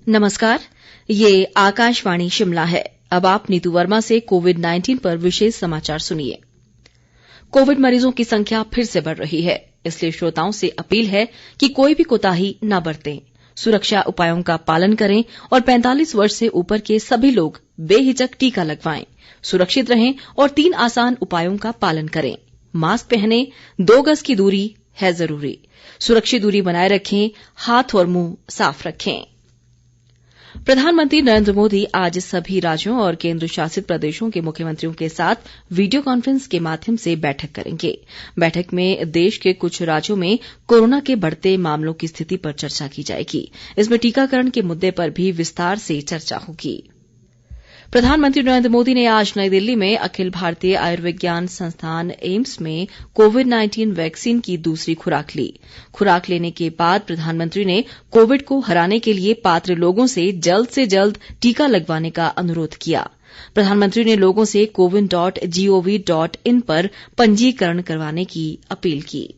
नमस्कार, ये आकाशवाणी शिमला है। अब आप नीतू वर्मा से कोविड-19 पर विशेष समाचार सुनिए। कोविड मरीजों की संख्या फिर से बढ़ रही है, इसलिए श्रोताओं से अपील है कि कोई भी कोताही न बरतें, सुरक्षा उपायों का पालन करें और 45 वर्ष से ऊपर के सभी लोग बेहिचक टीका लगवाएं, सुरक्षित रहें और 3 आसान उपायों का पालन करें। मास्क पहनें, 2 गज की दूरी है जरूरी, सुरक्षित दूरी बनाए रखें, हाथ और मुंह साफ रखें। प्रधानमंत्री नरेंद्र मोदी आज सभी राज्यों और केंद्र शासित प्रदेशों के मुख्यमंत्रियों के साथ वीडियो कॉन्फ्रेंस के माध्यम से बैठक करेंगे। बैठक में देश के कुछ राज्यों में कोरोना के बढ़ते मामलों की स्थिति पर चर्चा की जाएगी। इसमें टीकाकरण के मुद्दे पर भी विस्तार से चर्चा होगी। प्रधानमंत्री नरेंद्र मोदी ने आज नई दिल्ली में अखिल भारतीय आयुर्विज्ञान संस्थान एम्स में कोविड-19 वैक्सीन की दूसरी खुराक ली। खुराक लेने के बाद प्रधानमंत्री ने कोविड को हराने के लिए पात्र लोगों से जल्द टीका लगवाने का अनुरोध किया। प्रधानमंत्री ने लोगों से cowin.gov.in पर पंजीकरण करवाने की अपील की।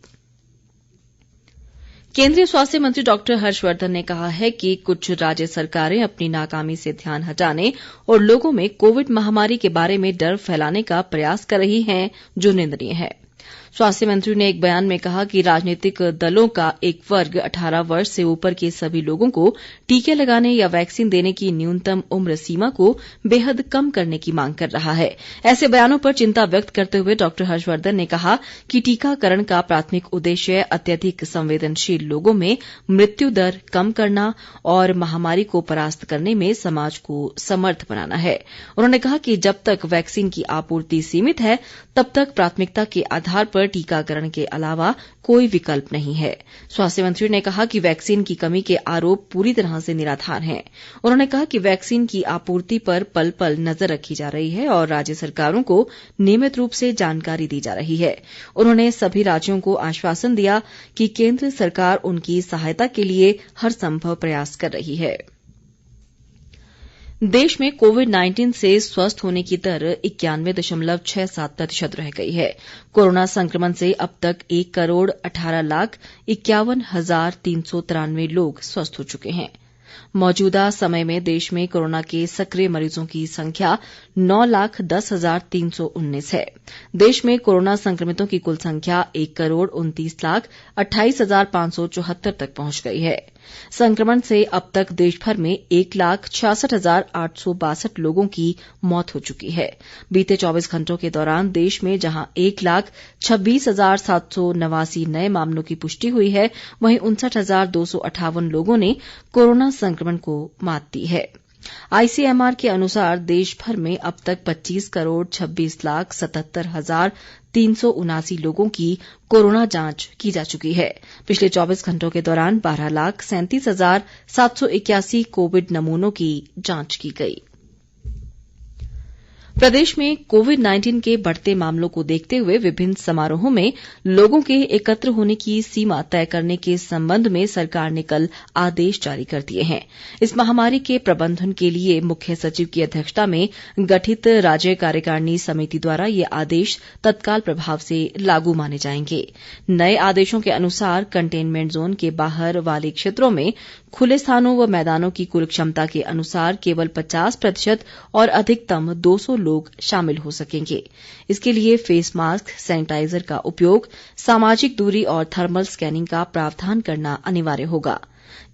केंद्रीय स्वास्थ्य मंत्री डॉक्टर हर्षवर्धन ने कहा है कि कुछ राज्य सरकारें अपनी नाकामी से ध्यान हटाने और लोगों में कोविड महामारी के बारे में डर फैलाने का प्रयास कर रही हैं, जो निंदनीय है। स्वास्थ्य मंत्री ने एक बयान में कहा कि राजनीतिक दलों का एक वर्ग 18 वर्ष से ऊपर के सभी लोगों को टीके लगाने या वैक्सीन देने की न्यूनतम उम्र सीमा को बेहद कम करने की मांग कर रहा है। ऐसे बयानों पर चिंता व्यक्त करते हुए डॉक्टर हर्षवर्धन ने कहा कि टीकाकरण का प्राथमिक उद्देश्य अत्यधिक संवेदनशील लोगों में मृत्यु दर कम करना और महामारी को परास्त करने में समाज को समर्थ बनाना है। उन्होंने कहा कि जब तक वैक्सीन की आपूर्ति सीमित है, तब तक प्राथमिकता के आधार पर टीकाकरण के अलावा कोई विकल्प नहीं है। स्वास्थ्य मंत्री ने कहा कि वैक्सीन की कमी के आरोप पूरी तरह से निराधार हैं। उन्होंने कहा कि वैक्सीन की आपूर्ति पर पल पल नजर रखी जा रही है और राज्य सरकारों को नियमित रूप से जानकारी दी जा रही है। उन्होंने सभी राज्यों को आश्वासन दिया कि केंद्र सरकार उनकी सहायता के लिए हर संभव प्रयास कर रही है। देश में कोविड-19 से स्वस्थ होने की दर 91.67% रह गई है। कोरोना संक्रमण से अब तक 1,18,51,393 लोग स्वस्थ हो चुके हैं। मौजूदा समय में देश में कोरोना के सक्रिय मरीजों की संख्या 9,10,319 है। देश में कोरोना संक्रमितों की कुल संख्या 1,29,28,574 तक पहुंच गई है। संक्रमण से अब तक देश भर में 1,66,862 लोगों की मौत हो चुकी है। बीते 24 घंटों के दौरान देश में जहां 1,26,789 नए मामलों की पुष्टि हुई है, वहीं 59,258 लोगों ने कोरोना संक्रमण को मात दी है। आईसीएमआर के अनुसार देश भर में अब तक 25,26,77,379 लोगों की कोरोना जांच की जा चुकी है। पिछले 24 घंटों के दौरान 12,37,781 कोविड नमूनों की जांच की गई। प्रदेश में कोविड-19 के बढ़ते मामलों को देखते हुए विभिन्न समारोहों में लोगों के एकत्र होने की सीमा तय करने के संबंध में सरकार ने कल आदेश जारी कर दिए हैं। इस महामारी के प्रबंधन के लिए मुख्य सचिव की अध्यक्षता में गठित राज्य कार्यकारिणी समिति द्वारा ये आदेश तत्काल प्रभाव से लागू माने जाएंगे। नए आदेशों के अनुसार कंटेनमेंट जोन के बाहर वाले क्षेत्रों में खुले स्थानों व मैदानों की कुल क्षमता के अनुसार केवल 50% और अधिकतम 200 लोग शामिल हो सकेंगे। इसके लिए फेस मास्क, सैनिटाइजर का उपयोग, सामाजिक दूरी और थर्मल स्कैनिंग का प्रावधान करना अनिवार्य होगा।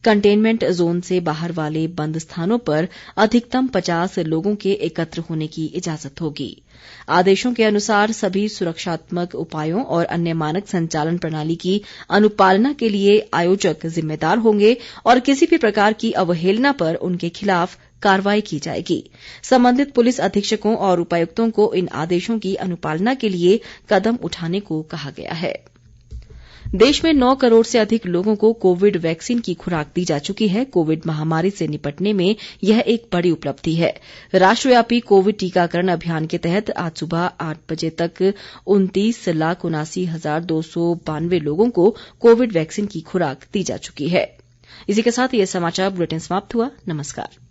कंटेनमेंट जोन से बाहर वाले बंद स्थानों पर अधिकतम 50 लोगों के एकत्र होने की इजाजत होगी। आदेशों के अनुसार सभी सुरक्षात्मक उपायों और अन्य मानक संचालन प्रणाली की अनुपालना के लिए आयोजक जिम्मेदार होंगे और किसी भी प्रकार की अवहेलना पर उनके खिलाफ कार्रवाई की जाएगी। संबंधित पुलिस अधीक्षकों और उपायुक्तों को इन आदेशों की अनुपालना के लिए कदम उठाने को कहा गया है। देश में 9 करोड़ से अधिक लोगों को कोविड वैक्सीन की खुराक दी जा चुकी है। कोविड महामारी से निपटने में यह एक बड़ी उपलब्धि है। राष्ट्रव्यापी कोविड टीकाकरण अभियान के तहत आज सुबह 8 बजे तक 29,79,292 लोगों को कोविड वैक्सीन की खुराक दी जा चुकी है। इसी के साथ ये समाचार बुलेटिन समाप्त हुआ। नमस्कार।